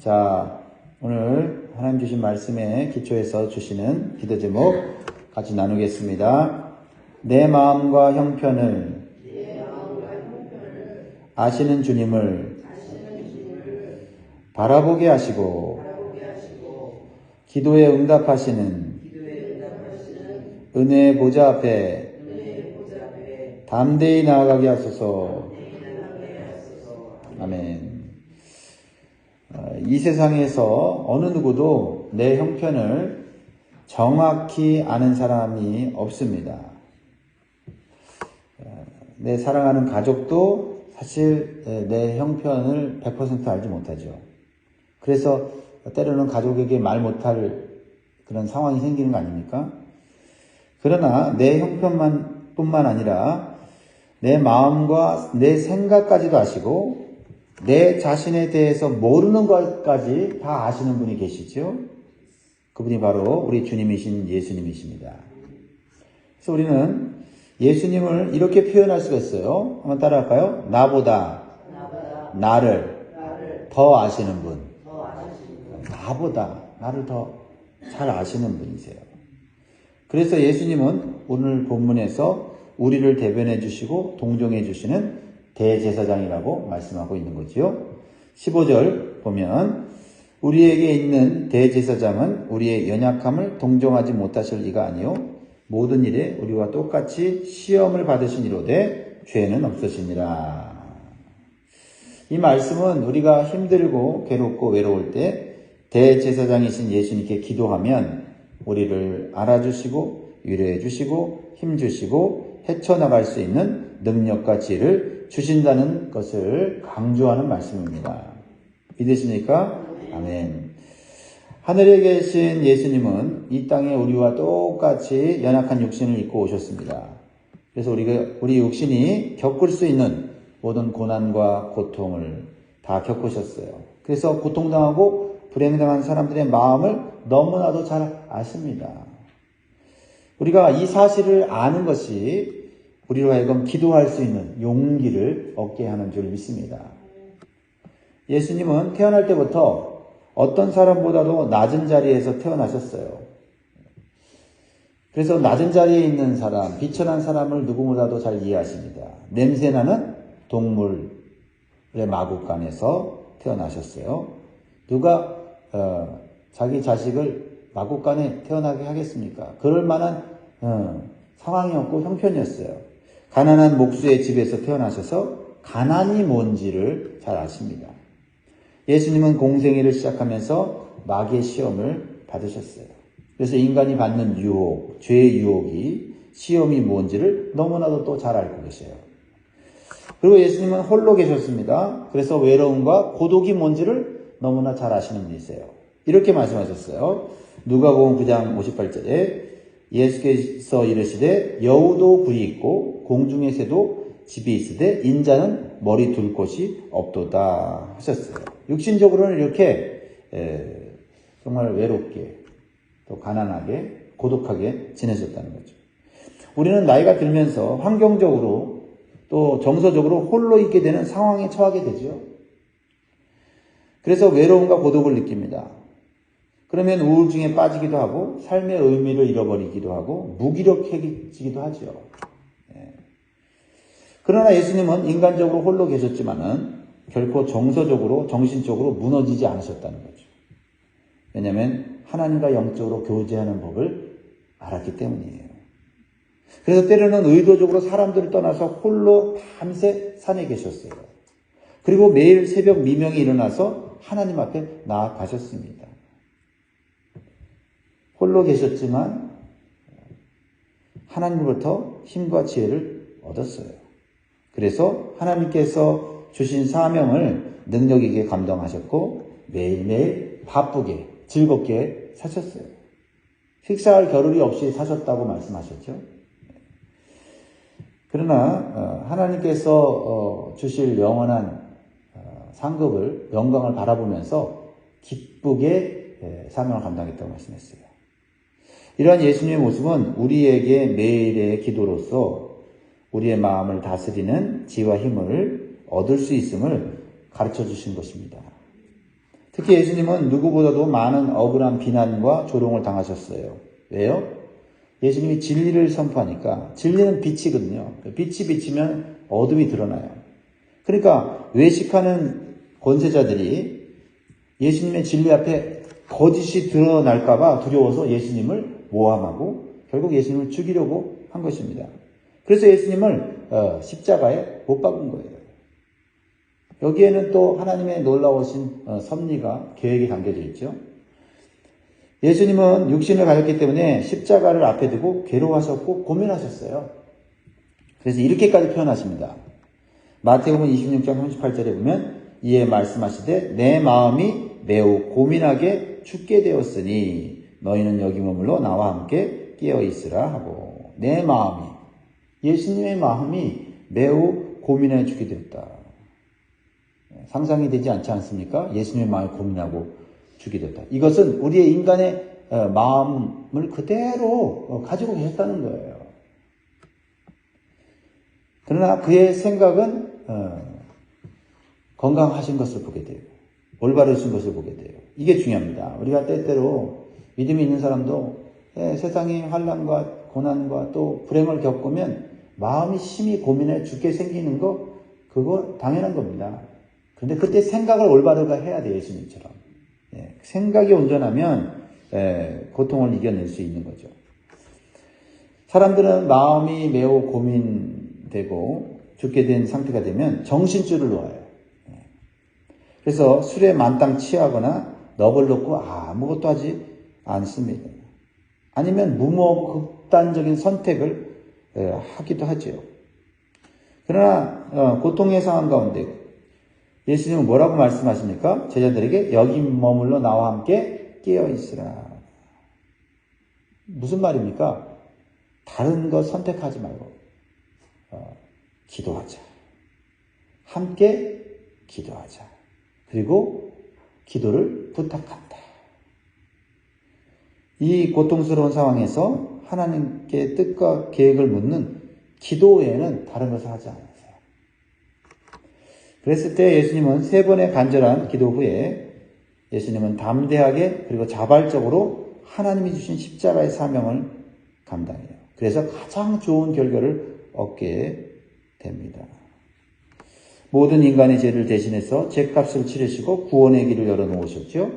자, 오늘 하나님 주신 말씀에 기초해서 주시는 기도 제목 같이 나누겠습니다. 내 마음과 형편을 아시는 주님을 바라보게 하시고 기도에 응답하시는 은혜의 보좌 앞에 담대히 나아가게 하소서. 아멘. 이 세상에서 어느 누구도 내 형편을 정확히 아는 사람이 없습니다. 내 사랑하는 가족도 사실 내 형편을 100% 알지 못하죠. 그래서 때로는 가족에게 말 못할 그런 상황이 생기는 거 아닙니까? 그러나 내 형편뿐만 아니라 내 마음과 내 생각까지도 아시고 내 자신에 대해서 모르는 것까지 다 아시는 분이 계시죠. 그분이 바로 우리 주님이신 예수님이십니다. 그래서 우리는 예수님을 이렇게 표현할 수가 있어요. 한번 따라할까요? 나보다 나를 더 아시는 분. 나보다 나를 더 잘 아시는 분이세요. 그래서 예수님은 오늘 본문에서 우리를 대변해 주시고 동정해 주시는 대제사장이라고 말씀하고 있는 거지요. 15절 보면 우리에게 있는 대제사장은 우리의 연약함을 동정하지 못하실 리가 아니요 모든 일에 우리와 똑같이 시험을 받으시니로되 죄는 없으시니라. 이 말씀은 우리가 힘들고 괴롭고 외로울 때 대제사장이신 예수님께 기도하면 우리를 알아주시고 위로해 주시고 힘주시고 헤쳐나갈 수 있는 능력과 지혜를 주신다는 것을 강조하는 말씀입니다. 믿으십니까? 아멘. 하늘에 계신 예수님은 이 땅에 우리와 똑같이 연약한 육신을 입고 오셨습니다. 그래서 우리 육신이 겪을 수 있는 모든 고난과 고통을 다 겪으셨어요. 그래서 고통당하고 불행당한 사람들의 마음을 너무나도 잘 아십니다. 우리가 이 사실을 아는 것이 우리로 하여금 기도할 수 있는 용기를 얻게 하는 줄 믿습니다. 예수님은 태어날 때부터 어떤 사람보다도 낮은 자리에서 태어나셨어요. 그래서 낮은 자리에 있는 사람, 비천한 사람을 누구보다도 잘 이해하십니다. 냄새나는 동물의 마구간에서 태어나셨어요. 누가 자기 자식을 마구간에 태어나게 하겠습니까? 그럴 만한 상황이었고 형편이었어요. 가난한 목수의 집에서 태어나셔서 가난이 뭔지를 잘 아십니다. 예수님은 공생애를 시작하면서 마귀의 시험을 받으셨어요. 그래서 인간이 받는 유혹, 죄의 유혹이 시험이 뭔지를 너무나도 또 잘 알고 계셔요. 그리고 예수님은 홀로 계셨습니다. 그래서 외로움과 고독이 뭔지를 너무나 잘 아시는 분이세요. 이렇게 말씀하셨어요. 누가복음 9장 58절에 예수께서 이르시되 여우도 굴이 있고 공중의 새도 집이 있으되 인자는 머리 둘 곳이 없도다 하셨어요. 육신적으로는 이렇게 정말 외롭게 또 가난하게 고독하게 지내셨다는 거죠. 우리는 나이가 들면서 환경적으로 또 정서적으로 홀로 있게 되는 상황에 처하게 되죠. 그래서 외로움과 고독을 느낍니다. 그러면 우울증에 빠지기도 하고 삶의 의미를 잃어버리기도 하고 무기력해지기도 하죠. 그러나 예수님은 인간적으로 홀로 계셨지만은 결코 정서적으로 정신적으로 무너지지 않으셨다는 거죠. 왜냐하면 하나님과 영적으로 교제하는 법을 알았기 때문이에요. 그래서 때로는 의도적으로 사람들을 떠나서 홀로 밤새 산에 계셨어요. 그리고 매일 새벽 미명에 일어나서 하나님 앞에 나아가셨습니다. 홀로 계셨지만 하나님으로부터 힘과 지혜를 얻었어요. 그래서 하나님께서 주신 사명을 능력 있게 감당하셨고 매일매일 바쁘게 즐겁게 사셨어요. 식사할 겨를이 없이 사셨다고 말씀하셨죠. 그러나 하나님께서 주실 영원한 상급을 영광을 바라보면서 기쁘게 사명을 감당했다고 말씀했어요. 이러한 예수님의 모습은 우리에게 매일의 기도로서 우리의 마음을 다스리는 지혜와 힘을 얻을 수 있음을 가르쳐 주신 것입니다. 특히 예수님은 누구보다도 많은 억울한 비난과 조롱을 당하셨어요. 왜요? 예수님이 진리를 선포하니까. 진리는 빛이거든요. 빛이 비치면 어둠이 드러나요. 그러니까 외식하는 권세자들이 예수님의 진리 앞에 거짓이 드러날까봐 두려워서 예수님을 모함하고 결국 예수님을 죽이려고 한 것입니다. 그래서 예수님을 십자가에 못 박은 거예요. 여기에는 또 하나님의 놀라우신 섭리가 계획이 담겨져 있죠. 예수님은 육신을 가졌기 때문에 십자가를 앞에 두고 괴로워하셨고 고민하셨어요. 그래서 이렇게까지 표현하십니다. 마태복음 26장 38절에 보면 이에 말씀하시되 내 마음이 매우 고민하게 죽게 되었으니 너희는 여기 머물러 나와 함께 깨어 있으라 하고 내 마음이 예수님의 마음이 매우 고민해 죽게 되었다. 상상이 되지 않지 않습니까? 예수님의 마음이 고민하고 죽게 되었다. 이것은 우리의 인간의 마음을 그대로 가지고 계셨다는 거예요. 그러나 그의 생각은 건강하신 것을 보게 돼요. 올바르신 것을 보게 돼요. 이게 중요합니다. 우리가 때때로 믿음이 있는 사람도 세상의 환난과 고난과 또 불행을 겪으면 마음이 심히 고민해 죽게 생기는 거 그거 당연한 겁니다. 그런데 그때 생각을 올바르게 해야 돼요. 예수님처럼. 생각이 온전하면 고통을 이겨낼 수 있는 거죠. 사람들은 마음이 매우 고민되고 죽게 된 상태가 되면 정신줄을 놓아요. 그래서 술에 만땅 취하거나 넋을 놓고 아무것도 하지 않습니다. 아니면 무모하고 극단적인 선택을 하기도 하죠. 그러나 고통의 상황 가운데 예수님은 뭐라고 말씀하십니까? 제자들에게 여기 머물러 나와 함께 깨어 있으라. 무슨 말입니까? 다른 거 선택하지 말고 기도하자. 함께 기도하자. 그리고 기도를 부탁한다. 이 고통스러운 상황에서 하나님께 뜻과 계획을 묻는 기도 외에는 다른 것을 하지 않으세요. 그랬을 때 예수님은 3번의 간절한 기도 후에 예수님은 담대하게 그리고 자발적으로 하나님이 주신 십자가의 사명을 감당해요. 그래서 가장 좋은 결과를 얻게 됩니다. 모든 인간의 죄를 대신해서 죄값을 치르시고 구원의 길을 열어놓으셨죠.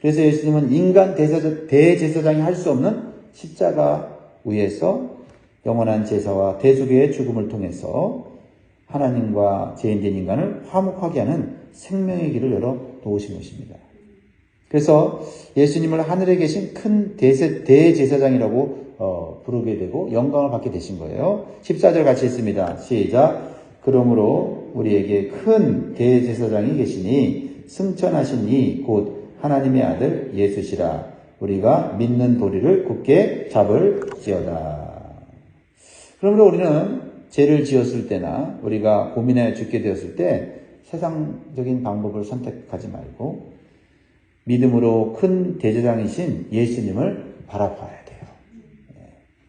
그래서 예수님은 인간 대제사장이 할 수 없는 십자가 위에서 영원한 제사와 대속의 죽음을 통해서 하나님과 죄인된 인간을 화목하게 하는 생명의 길을 열어놓으신 것입니다. 그래서 예수님을 하늘에 계신 큰 대제사장이라고 부르게 되고 영광을 받게 되신 거예요. 14절 같이 읽습니다. 시작. 그러므로 우리에게 큰 대제사장이 계시니 승천하신 이 곧 하나님의 아들 예수시라. 우리가 믿는 도리를 굳게 잡을지어다. 그러므로 우리는 죄를 지었을 때나 우리가 고민해 죽게 되었을 때 세상적인 방법을 선택하지 말고 믿음으로 큰 대제사장이신 예수님을 바라봐야 돼요.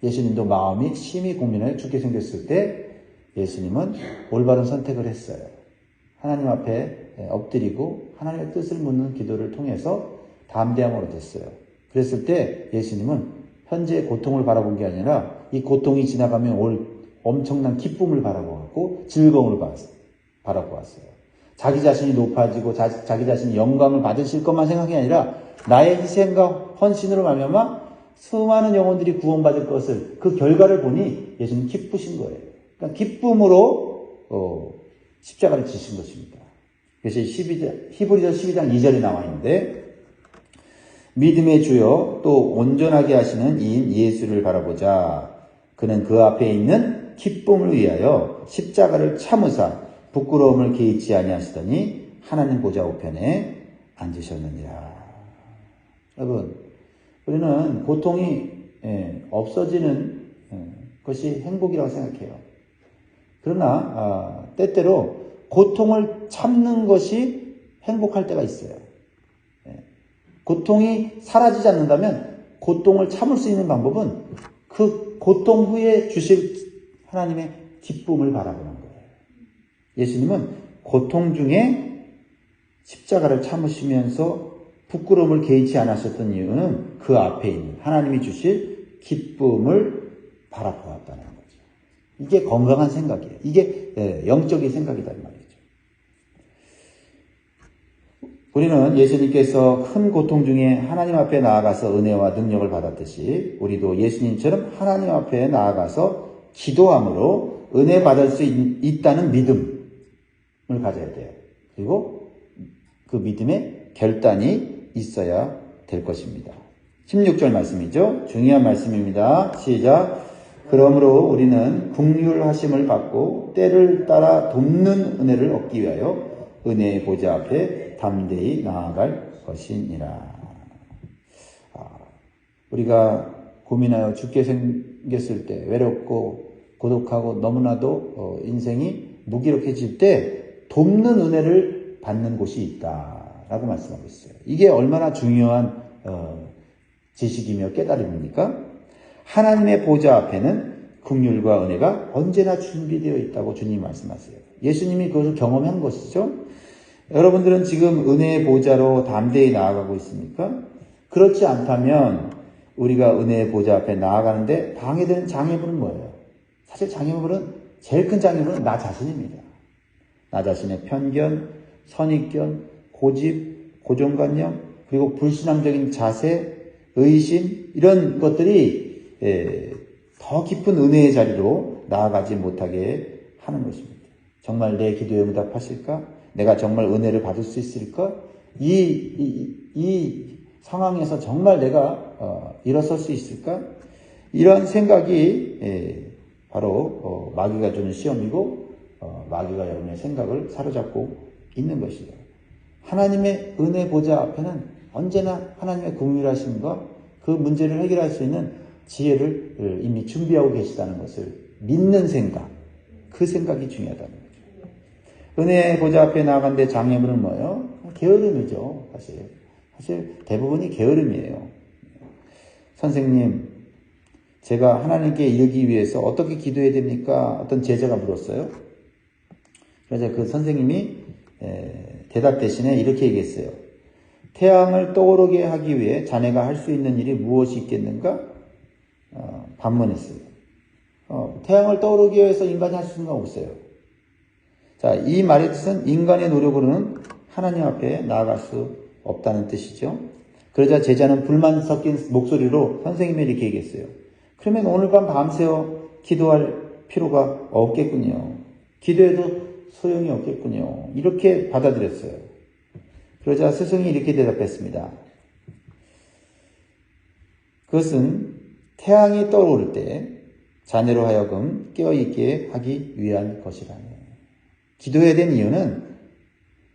예수님도 마음이 심히 고민해 죽게 생겼을 때 예수님은 올바른 선택을 했어요. 하나님 앞에 엎드리고 하나님의 뜻을 묻는 기도를 통해서 담대함을 얻었어요. 그랬을 때 예수님은 현재의 고통을 바라본 게 아니라 이 고통이 지나가면 올 엄청난 기쁨을 바라보았고 즐거움을 바라보았어요. 자기 자신이 높아지고 자기 자신이 영광을 받으실 것만 생각이 아니라 나의 희생과 헌신으로 말미암아 수많은 영혼들이 구원받을 것을 그 결과를 보니 예수님 기쁘신 거예요. 그러니까 기쁨으로 십자가를 지신 것입니다. 그래서 히브리서 12장 2절에 나와 있는데 믿음의 주여 또 온전하게 하시는 이인 예수를 바라보자. 그는 그 앞에 있는 기쁨을 위하여 십자가를 참으사 부끄러움을 개의치 아니하시더니 하나님 보좌 우편에 앉으셨느니라. 여러분, 우리는 고통이 없어지는 것이 행복이라고 생각해요. 그러나 때때로 고통을 참는 것이 행복할 때가 있어요. 고통이 사라지지 않는다면 고통을 참을 수 있는 방법은 그 고통 후에 주실 하나님의 기쁨을 바라보는 거예요. 예수님은 고통 중에 십자가를 참으시면서 부끄러움을 개의치 않았었던 이유는 그 앞에 있는 하나님이 주실 기쁨을 바라보았다는 거죠. 이게 건강한 생각이에요. 이게 영적인 생각이다 이 말이죠. 우리는 예수님께서 큰 고통 중에 하나님 앞에 나아가서 은혜와 능력을 받았듯이 우리도 예수님처럼 하나님 앞에 나아가서 기도함으로 은혜 받을 수 있다는 믿음을 가져야 돼요. 그리고 그 믿음에 결단이 있어야 될 것입니다. 16절 말씀이죠. 중요한 말씀입니다. 시작. 그러므로 우리는 긍휼하심을 받고 때를 따라 돕는 은혜를 얻기 위하여 은혜의 보좌 앞에 담대히 나아갈 것이니라. 우리가 고민하여 죽게 생겼을 때, 외롭고 고독하고 너무나도 인생이 무기력해질 때 돕는 은혜를 받는 곳이 있다라고 말씀하고 있어요. 이게 얼마나 중요한 지식이며 깨달음입니까? 하나님의 보좌 앞에는 긍휼과 은혜가 언제나 준비되어 있다고 주님이 말씀하세요. 예수님이 그것을 경험한 것이죠. 여러분들은 지금 은혜의 보좌로 담대히 나아가고 있습니까? 그렇지 않다면 우리가 은혜의 보좌 앞에 나아가는데 방해되는 장애물은 뭐예요? 사실 장애물은 제일 큰 장애물은 나 자신입니다. 나 자신의 편견, 선입견, 고집, 고정관념, 그리고 불신앙적인 자세, 의심 이런 것들이 더 깊은 은혜의 자리로 나아가지 못하게 하는 것입니다. 정말 내 기도에 응답하실까? 내가 정말 은혜를 받을 수 있을까? 이 상황에서 정말 내가 일어설 수 있을까? 이런 생각이 바로 마귀가 주는 시험이고 마귀가 여러분의 생각을 사로잡고 있는 것이에요. 하나님의 은혜 보좌 앞에는 언제나 하나님의 긍휼하심과 그 문제를 해결할 수 있는 지혜를 이미 준비하고 계시다는 것을 믿는 생각, 그 생각이 중요하다는 거죠. 은혜 보좌 앞에 나아가는데 장애물은 뭐예요? 게으름이죠. 사실 대부분이 게으름이에요. 선생님, 제가 하나님께 이르기 위해서 어떻게 기도해야 됩니까? 어떤 제자가 물었어요. 그래서 그 선생님이 대답 대신에 이렇게 얘기했어요. 태양을 떠오르게 하기 위해 자네가 할 수 있는 일이 무엇이 있겠는가? 반문했어요. 태양을 떠오르기 위해서 인간이 할 수 있는 건 없어요. 자, 이 말의 뜻은 인간의 노력으로는 하나님 앞에 나아갈 수 없다는 뜻이죠. 그러자 제자는 불만 섞인 목소리로 선생님이 이렇게 얘기했어요. 그러면 오늘 밤 밤새워 기도할 필요가 없겠군요. 기도해도 소용이 없겠군요. 이렇게 받아들였어요. 그러자 스승이 이렇게 대답했습니다. 그것은 태양이 떠오를 때 자네로 하여금 깨어있게 하기 위한 것이라네. 기도해야 되는 이유는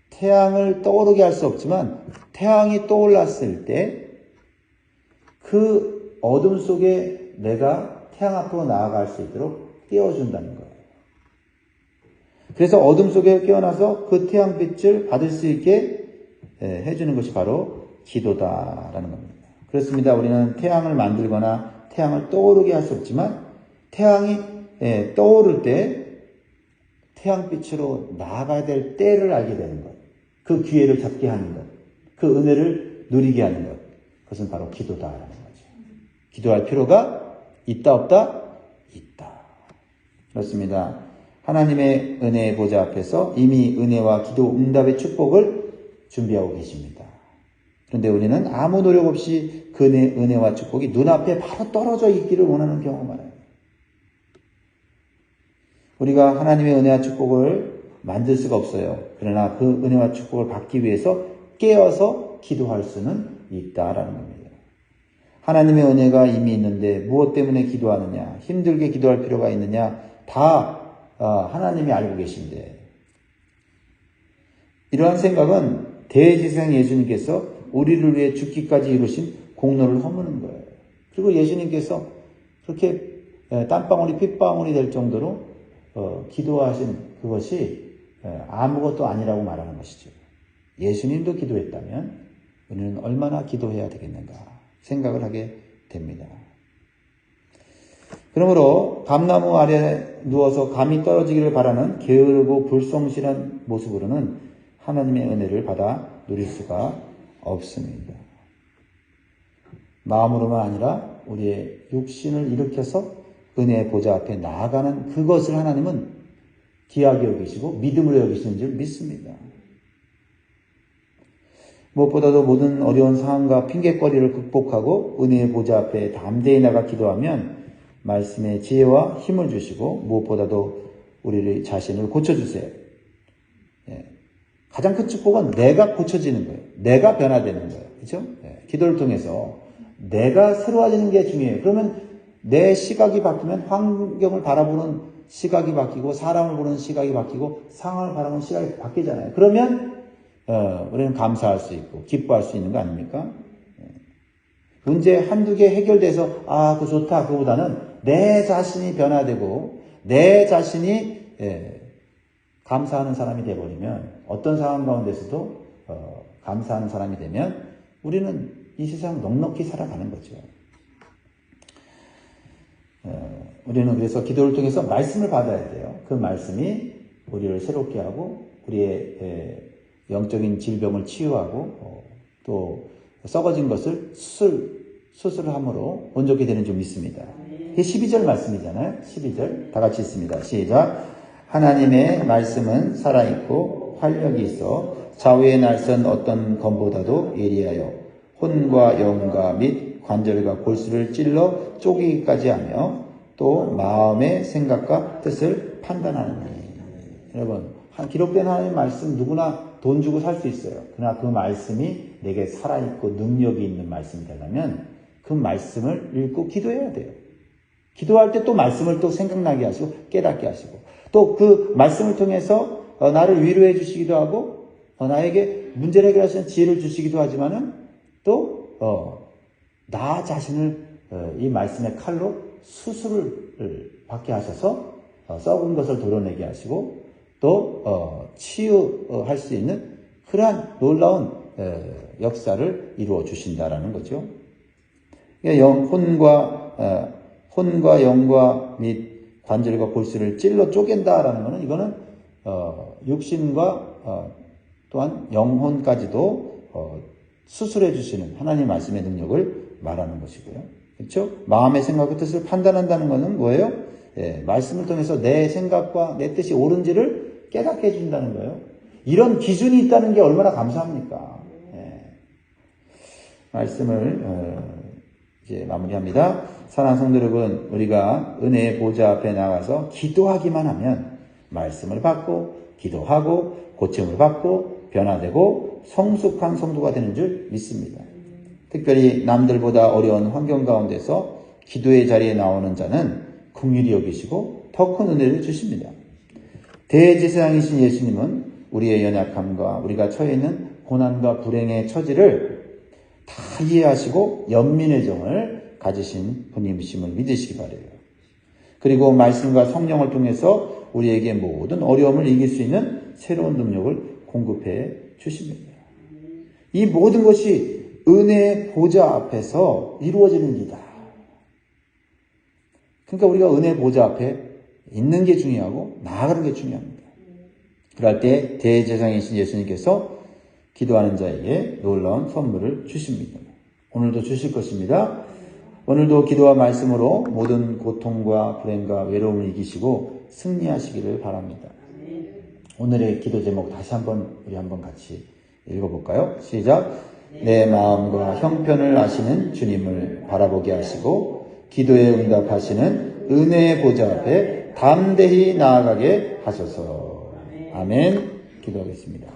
태양을 떠오르게 할 수 없지만 태양이 떠올랐을 때 그 어둠 속에 내가 태양 앞으로 나아갈 수 있도록 띄워준다는 거예요. 그래서 어둠 속에 깨어나서 그 태양빛을 받을 수 있게 해주는 것이 바로 기도다라는 겁니다. 그렇습니다. 우리는 태양을 만들거나 태양을 떠오르게 할 수 없지만 태양이 떠오를 때 태양빛으로 나아가야 될 때를 알게 되는 것, 그 기회를 잡게 하는 것, 그 은혜를 누리게 하는 것, 그것은 바로 기도다라는 거죠. 기도할 필요가 있다 없다? 있다. 그렇습니다. 하나님의 은혜의 보좌 앞에서 이미 은혜와 기도 응답의 축복을 준비하고 계십니다. 그런데 우리는 아무 노력 없이 그 은혜와 축복이 눈앞에 바로 떨어져 있기를 원하는 경우가 많아요. 우리가 하나님의 은혜와 축복을 만들 수가 없어요. 그러나 그 은혜와 축복을 받기 위해서 깨어서 기도할 수는 있다라는 겁니다. 하나님의 은혜가 이미 있는데 무엇 때문에 기도하느냐, 힘들게 기도할 필요가 있느냐, 다 하나님이 알고 계신데, 이러한 생각은 대제사장 예수님께서 우리를 위해 죽기까지 이루신 공로를 허무는 거예요. 그리고 예수님께서 그렇게 땀방울이 핏방울이 될 정도로 기도하신 그것이 아무것도 아니라고 말하는 것이죠. 예수님도 기도했다면 우리는 얼마나 기도해야 되겠는가 생각을 하게 됩니다. 그러므로 감나무 아래 누워서 감이 떨어지기를 바라는 게으르고 불성실한 모습으로는 하나님의 은혜를 받아 누릴 수가 없습니다. 마음으로만 아니라 우리의 육신을 일으켜서 은혜의 보좌 앞에 나아가는 그것을 하나님은 귀하게 여기시고 믿음으로 여기시는 줄 믿습니다. 무엇보다도 모든 어려운 상황과 핑계거리를 극복하고 은혜의 보좌 앞에 담대히 나가 기도하면 말씀의 지혜와 힘을 주시고 무엇보다도 우리 자신을 고쳐주세요. 가장 큰 축복은 내가 고쳐지는 거예요. 내가 변화되는 거예요. 그렇죠? 기도를 통해서 내가 새로워지는 게 중요해요. 그러면 내 시각이 바뀌면 환경을 바라보는 시각이 바뀌고 사람을 보는 시각이 바뀌고 상황을 바라보는 시각이 바뀌잖아요. 그러면 우리는 감사할 수 있고 기뻐할 수 있는 거 아닙니까? 문제 한두 개 해결돼서 그거 좋다 그거보다는 내 자신이 변화되고 내 자신이 감사하는 사람이 되어버리면 어떤 상황 가운데서도 감사하는 사람이 되면 우리는 이 세상 넉넉히 살아가는 거죠. 우리는 그래서 기도를 통해서 말씀을 받아야 돼요. 그 말씀이 우리를 새롭게 하고 우리의 영적인 질병을 치유하고 또 썩어진 것을 수술함으로 온전히 되는 줄 믿습니다. 이게 12절 말씀이잖아요. 12절 다 같이 읽습니다. 시작. 하나님의 말씀은 살아있고 활력이 있어 좌우의 날선 어떤 검보다도 예리하여 혼과 영과 및 관절과 골수를 찔러 쪼개기까지 하며 또 마음의 생각과 뜻을 판단하느니. 여러분, 기록된 하나님의 말씀 누구나 돈 주고 살 수 있어요. 그러나 그 말씀이 내게 살아있고 능력이 있는 말씀이 되려면 그 말씀을 읽고 기도해야 돼요. 기도할 때 또 말씀을 또 생각나게 하시고 깨닫게 하시고 또 그 말씀을 통해서 나를 위로해 주시기도 하고 나에게 문제를 해결하시는 지혜를 주시기도 하지만은 또 나 자신을 이 말씀의 칼로 수술을 받게 하셔서 썩은 것을 도려내게 하시고 또 치유할 수 있는 그러한 놀라운 역사를 이루어 주신다라는 거죠. 혼과 영과 및 관절과 골수를 찔러 쪼갠다라는 것은 이거는 육신과 또한 영혼까지도 수술해 주시는 하나님 말씀의 능력을 말하는 것이고요. 그렇죠? 마음의 생각과 뜻을 판단한다는 것은 뭐예요? 말씀을 통해서 내 생각과 내 뜻이 옳은지를 깨닫게 해준다는 거예요. 이런 기준이 있다는 게 얼마나 감사합니까? 말씀을 이제 마무리합니다. 사랑하는 성도 여러분, 우리가 은혜의 보좌 앞에 나가서 기도하기만 하면 말씀을 받고 기도하고 고침을 받고 변화되고 성숙한 성도가 되는 줄 믿습니다. 특별히 남들보다 어려운 환경 가운데서 기도의 자리에 나오는 자는 긍휼히 여기시고 더 큰 은혜를 주십니다. 대제사장이신 예수님은 우리의 연약함과 우리가 처해 있는 고난과 불행의 처지를 다 이해하시고 연민의 정을 가지신 분이심을 믿으시기 바라요. 그리고 말씀과 성령을 통해서 우리에게 모든 어려움을 이길 수 있는 새로운 능력을 공급해 주십니다. 이 모든 것이 은혜의 보좌 앞에서 이루어지는 일이다. 그러니까 우리가 은혜의 보좌 앞에 있는 게 중요하고 나아가는 게 중요합니다. 그럴 때 대제사장이신 예수님께서 기도하는 자에게 놀라운 선물을 주십니다. 오늘도 주실 것입니다. 오늘도 기도와 말씀으로 모든 고통과 불행과 외로움을 이기시고 승리하시기를 바랍니다. 오늘의 기도 제목 다시 우리 한번 같이 읽어볼까요? 시작. 내 마음과 형편을 아시는 주님을 바라보게 하시고 기도에 응답하시는 은혜의 보좌 앞에 담대히 나아가게 하소서. 아멘. 기도하겠습니다.